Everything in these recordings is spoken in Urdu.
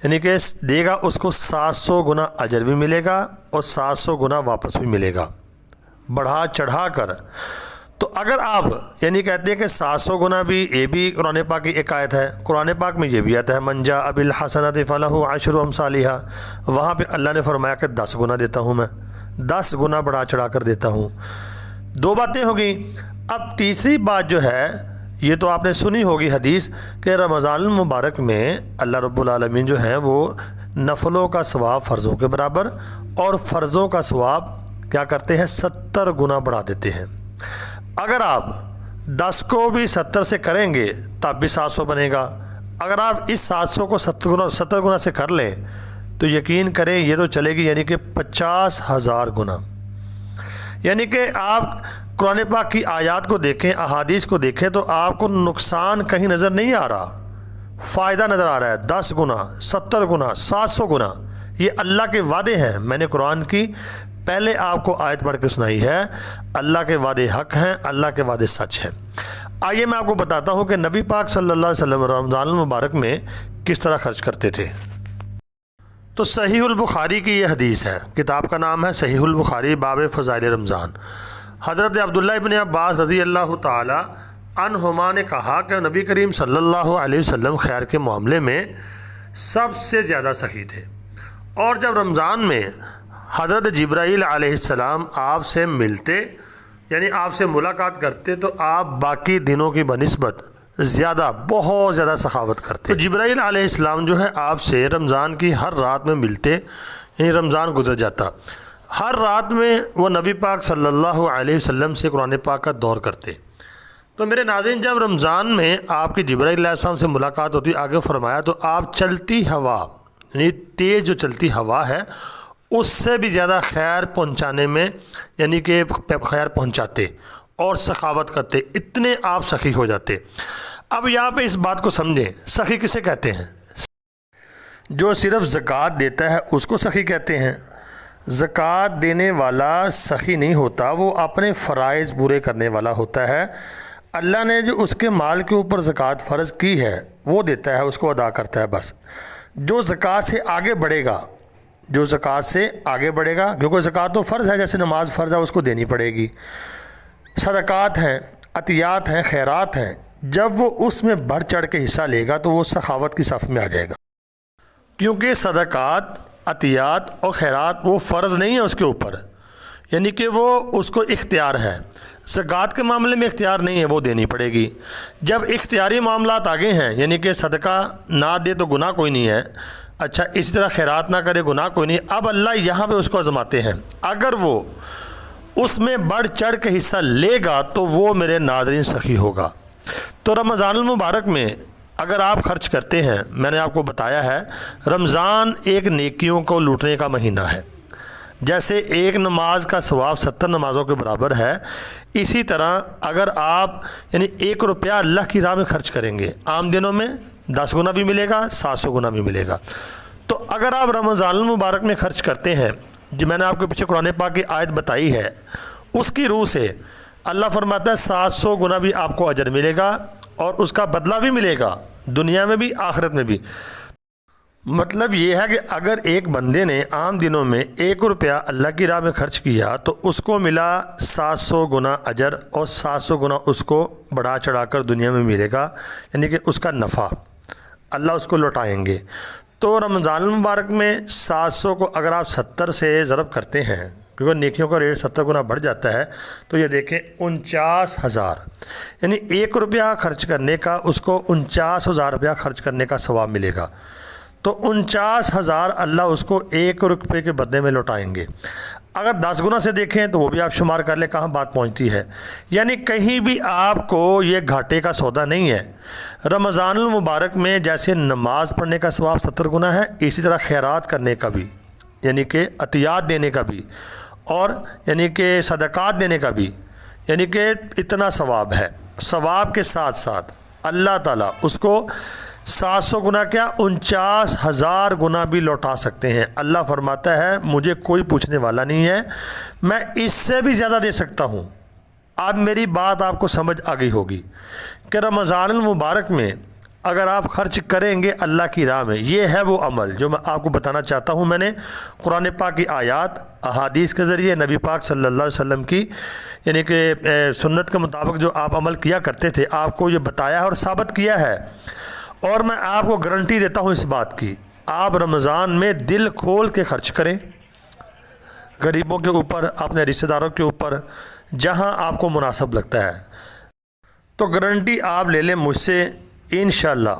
یعنی کہ دے گا اس کو 700 گنا اجر بھی ملے گا اور 700 گنا واپس بھی ملے گا، بڑھا چڑھا کر۔ تو اگر آپ یعنی کہتے ہیں کہ 700 گنا بھی، یہ بھی قرآن پاک کی ایک آیت ہے، قرآن پاک میں یہ بھی آتا ہے من جاء بالحسنۃ فلہ عشر امثالھا، وہاں پہ اللہ نے فرمایا کہ 10 گنا دیتا ہوں، میں 10 گنا بڑھا چڑھا کر دیتا ہوں۔ دو باتیں ہو گئیں۔ اب تیسری بات جو ہے، یہ تو آپ نے سنی ہوگی حدیث کہ رمضان المبارک میں اللہ رب العالمین جو ہیں وہ نفلوں کا ثواب فرضوں کے برابر اور فرضوں کا ثواب کیا کرتے ہیں، 70 گنا بڑھا دیتے ہیں۔ اگر آپ 10 کو بھی 70 سے کریں گے تب بھی 700 بنے گا۔ اگر آپ اس 700 کو 70 گنا سے کر لیں تو یقین کریں یہ تو چلے گی یعنی کہ 50,000 گنا۔ یعنی کہ آپ قرآن پاک کی آیات کو دیکھیں، احادیث کو دیکھیں تو آپ کو نقصان کہیں نظر نہیں آ رہا، فائدہ نظر آ رہا ہے۔ 10 گنا، 70 گنا، 700 گنا، یہ اللہ کے وعدے ہیں۔ میں نے قرآن کی پہلے آپ کو آیت پڑھ کے سنائی ہے، اللہ کے وعدے حق ہیں، اللہ کے وعدے سچ ہیں۔ آئیے میں آپ کو بتاتا ہوں کہ نبی پاک صلی اللہ علیہ وسلم رمضان المبارک میں کس طرح خرچ کرتے تھے۔ تو صحیح البخاری کی یہ حدیث ہے، کتاب کا نام ہے صحیح البخاری، باب فضائل رمضان۔ حضرت عبداللہ ابن عباس رضی اللہ تعالی عنہما نے کہا کہ نبی کریم صلی اللہ علیہ وسلم خیر کے معاملے میں سب سے زیادہ سخی تھے، اور جب رمضان میں حضرت جبرائیل علیہ السلام آپ سے ملتے یعنی آپ سے ملاقات کرتے تو آپ باقی دنوں کی بنسبت زیادہ، بہت زیادہ سخاوت کرتے۔ تو جبرائیل علیہ السلام جو ہے آپ سے رمضان کی ہر رات میں ملتے، یعنی رمضان گزر جاتا، ہر رات میں وہ نبی پاک صلی اللہ علیہ وسلم سے قرآن پاک کا دور کرتے۔ تو میرے ناظرین، جب رمضان میں آپ کی جبرائیل علیہ السلام سے ملاقات ہوتی، آگے فرمایا تو آپ چلتی ہوا یعنی تیز جو چلتی ہوا ہے اس سے بھی زیادہ خیر پہنچانے میں یعنی کہ خیر پہنچاتے اور سخاوت کرتے، اتنے آپ سخی ہو جاتے۔ اب یہاں پہ اس بات کو سمجھیں، سخی کسے کہتے ہیں؟ جو صرف زکوٰۃ دیتا ہے اس کو سخی کہتے ہیں۔ زکوٰۃ دینے والا سخی نہیں ہوتا، وہ اپنے فرائض پورے کرنے والا ہوتا ہے۔ اللہ نے جو اس کے مال کے اوپر زکوٰۃ فرض کی ہے وہ دیتا ہے، اس کو ادا کرتا ہے بس۔ جو زکوٰۃ سے آگے بڑھے گا، جو زکوٰۃ سے آگے بڑھے گا، کیونکہ زکوٰۃ تو فرض ہے، جیسے نماز فرض ہے، اس کو دینی پڑے گی۔ صدقات ہیں، عطیات ہیں، خیرات ہیں، جب وہ اس میں بڑھ چڑھ کے حصہ لے گا تو وہ سخاوت کی صف میں آ جائے گا، کیونکہ صدقات، عطیات اور خیرات وہ فرض نہیں ہے اس کے اوپر، یعنی کہ وہ اس کو اختیار ہے۔ زکوٰۃ کے معاملے میں اختیار نہیں ہے، وہ دینی پڑے گی۔ جب اختیاری معاملات آگے ہیں، یعنی کہ صدقہ نہ دے تو گناہ کوئی نہیں ہے، اچھا اسی طرح خیرات نہ کرے گناہ کوئی نہیں، اب اللہ یہاں پہ اس کو آزماتے ہیں، اگر وہ اس میں بڑھ چڑھ کے حصہ لے گا تو وہ میرے ناظرین سخی ہوگا۔ تو رمضان المبارک میں اگر آپ خرچ کرتے ہیں، میں نے آپ کو بتایا ہے رمضان ایک نیکیوں کو لوٹنے کا مہینہ ہے، جیسے ایک نماز کا ثواب 70 نمازوں کے برابر ہے، اسی طرح اگر آپ یعنی 1 روپیہ اللہ کی راہ میں خرچ کریں گے، عام دنوں میں 10 گنا بھی ملے گا، 700 گنا بھی ملے گا۔ تو اگر آپ رمضان المبارک میں خرچ کرتے ہیں، جو میں نے آپ کے پیچھے قرآن پاک کی آیت بتائی ہے، اس کی روح سے اللہ فرماتا ہے 700 گنا بھی آپ کو اجر ملے گا اور اس کا بدلہ بھی ملے گا، دنیا میں بھی آخرت میں بھی۔ مطلب یہ ہے کہ اگر ایک بندے نے عام دنوں میں 1 روپیہ اللہ کی راہ میں خرچ کیا تو اس کو ملا 700 گنا اجر، اور 700 گنا اس کو بڑھا چڑھا کر دنیا میں ملے گا، یعنی کہ اس کا نفع اللہ اس کو لوٹائیں گے۔ تو رمضان المبارک میں 700 کو اگر آپ 70 سے ضرب کرتے ہیں، کیونکہ نیکیوں کا ریٹ 70 گنا بڑھ جاتا ہے، تو یہ دیکھیں 49,000، یعنی 1 روپیہ خرچ کرنے کا اس کو 49,000 روپیہ خرچ کرنے کا ثواب ملے گا۔ تو 49,000 اللہ اس کو 1 روپے کے بدلے میں لوٹائیں گے۔ اگر 10 گنا سے دیکھیں تو وہ بھی آپ شمار کر لیں کہاں بات پہنچتی ہے، یعنی کہیں بھی آپ کو یہ گھاٹے کا سودا نہیں ہے۔ رمضان المبارک میں جیسے نماز پڑھنے کا ثواب 70 گنا ہے، اسی طرح خیرات کرنے کا بھی، یعنی کہ عطیات دینے کا بھی، اور یعنی کہ صدقات دینے کا بھی، یعنی کہ اتنا ثواب ہے۔ ثواب کے ساتھ ساتھ اللہ تعالیٰ اس کو 700 گنا کیا 49,000 گنا بھی لوٹا سکتے ہیں۔ اللہ فرماتا ہے مجھے کوئی پوچھنے والا نہیں ہے، میں اس سے بھی زیادہ دے سکتا ہوں۔ اب میری بات آپ کو سمجھ آ گئی ہوگی کہ رمضان المبارک میں اگر آپ خرچ کریں گے اللہ کی راہ میں، یہ ہے وہ عمل جو میں آپ کو بتانا چاہتا ہوں۔ میں نے قرآن پاک کی آیات، احادیث کے ذریعے نبی پاک صلی اللہ علیہ وسلم کی یعنی کہ سنت کے مطابق جو آپ عمل کیا کرتے تھے، آپ کو یہ بتایا ہے اور ثابت کیا ہے، اور میں آپ کو گارنٹی دیتا ہوں اس بات کی، آپ رمضان میں دل کھول کے خرچ کریں، غریبوں کے اوپر، اپنے رشتہ داروں کے اوپر، جہاں آپ کو مناسب لگتا ہے، تو گارنٹی آپ لے لیں مجھ سے، انشاءاللہ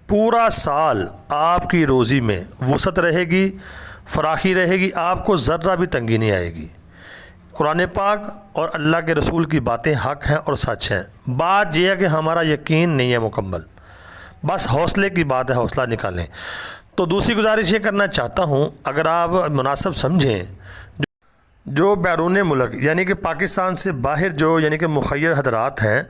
پورا سال آپ کی روزی میں وسعت رہے گی، فراخی رہے گی، آپ کو ذرہ بھی تنگی نہیں آئے گی۔ قرآن پاک اور اللہ کے رسول کی باتیں حق ہیں اور سچ ہیں۔ بات یہ ہے کہ ہمارا یقین نہیں ہے مکمل، بس حوصلے کی بات ہے، حوصلہ نکالیں۔ تو دوسری گزارش یہ کرنا چاہتا ہوں، اگر آپ مناسب سمجھیں، جو بیرون ملک یعنی کہ پاکستان سے باہر جو یعنی کہ مخیر حضرات ہیں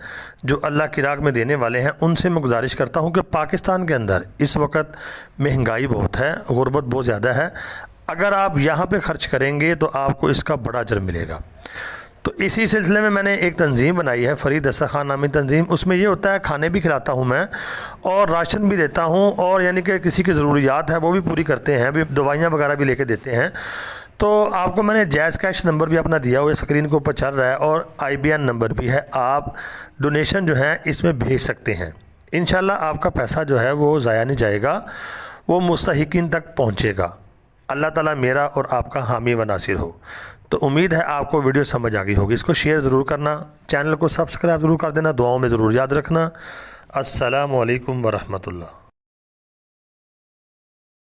جو اللہ کی راہ میں دینے والے ہیں، ان سے میں گزارش کرتا ہوں کہ پاکستان کے اندر اس وقت مہنگائی بہت ہے، غربت بہت زیادہ ہے، اگر آپ یہاں پہ خرچ کریں گے تو آپ کو اس کا بڑا اجر ملے گا۔ تو اسی سلسلے میں نے ایک تنظیم بنائی ہے، فرید دسترخوان نامی تنظیم۔ اس میں یہ ہوتا ہے کھانے بھی کھلاتا ہوں میں، اور راشن بھی دیتا ہوں، اور یعنی کہ کسی کی ضروریات ہے وہ بھی پوری کرتے ہیں، بھی دوائیاں وغیرہ بھی لے کے دیتے ہیں۔ تو آپ کو میں نے جائز کیش نمبر بھی اپنا دیا ہوا ہے، اسکرین کے اوپر چل رہا ہے، اور IBN نمبر بھی ہے، آپ ڈونیشن جو ہے اس میں بھیج سکتے ہیں۔ انشاءاللہ آپ کا پیسہ جو ہے وہ ضائع نہیں جائے گا، وہ مستحقین تک پہنچے گا۔ اللہ تعالیٰ میرا اور آپ کا حامی و ناصر ہو۔ تو امید ہے آپ کو ویڈیو سمجھ آ گئی ہوگی، اس کو شیئر ضرور کرنا، چینل کو سبسکرائب ضرور کر دینا، دعاؤں میں ضرور یاد رکھنا۔ السلام علیکم ورحمۃ اللہ۔